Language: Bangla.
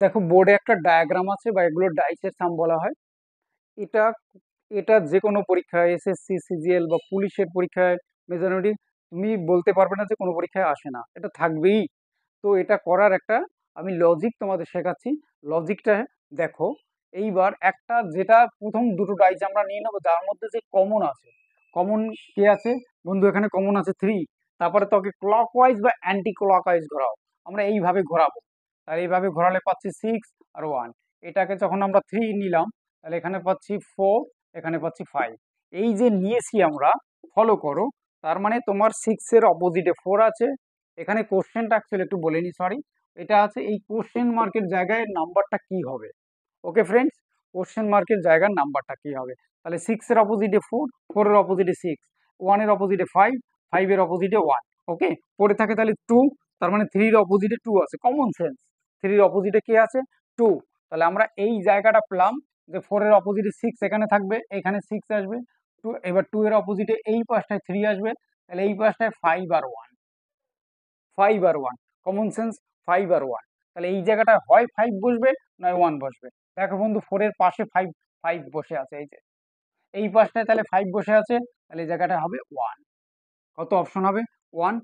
দেখো বোর্ডে একটা ডায়াগ্রাম আছে বা এগুলো ডাইসের সাম বলা হয়। এটা এটা যে কোনো পরীক্ষায়, এসএসসি, সিজিএল বা পুলিশের পরীক্ষায়, মেজরিটি তুমি বলতে পারবে না যে কোনো পরীক্ষায় আসে না, এটা থাকবেই। তো এটা করার একটা আমি লজিক তোমাদের শেখাচ্ছি। লজিকটা দেখো। এইবার একটা যেটা প্রথম দুটো ডাইস আমরা নিয়ে নেবো, যার মধ্যে যে কমন আছে, কমন কে আছে বন্ধু? এখানে কমন আছে 3। তারপরে তোকে ক্লক ওয়াইজ বা অ্যান্টি ক্লক ওয়াইজ ঘোরাও। আমরা এইভাবে ঘোরাবো। আর এইভাবে ঘোরালে পাচ্ছি 6 আর 1। এটাকে যখন আমরা 3 নিলাম, তাহলে এখানে পাচ্ছি 4, এখানে পাচ্ছি 5। এই যে নিয়েছি আমরা, ফলো করো। তার মানে তোমার 6-এর অপোজিটে 4 আছে। এখানে কোশ্চেনটা অ্যাকচুয়ালি একটু বলে নি, সরি। এটা আছে এই কোশ্চেন মার্কের জায়গায় নাম্বারটা কি হবে। ওকে ফ্রেন্ডস, কোশ্চেন মার্কের জায়গার নাম্বারটা কি হবে? তাহলে 6-এর অপোজিটে 4, 4-এর অপোজিটে 6, 1-এর অপোজিটে 5, 5-এর অপোজিটে 1। ওকে, পড়ে থাকে তাহলে 2। তার মানে 3-এর অপোজিটে 2 আছে, কমন সেন্স। 3-এর অপোজিটে কি আছে? 2। তাহলে আমরা এই জায়গাটা পেলাম যে 4-এর অপোজিটে 6 এখানে থাকবে, এখানে 6 আসবে। 2, এবার 2-এর অপোজিটে এই পাশটায় 3 আসবে, তাহলে এই পাশটায় 5 আর 1। 5 আর 1, কমন সেন্স। 5 আর 1, তাহলে এই জায়গাটায় হয় 5 বসবে, নয় 1 বসবে। দেখো বন্ধু, 4-এর পাশে 5, 5 বসে আছে, এই যে এই পাশটায় তাহলে 5 বসে আছে, তাহলে এই জায়গাটা হবে 1। কত অপশন হবে? 1।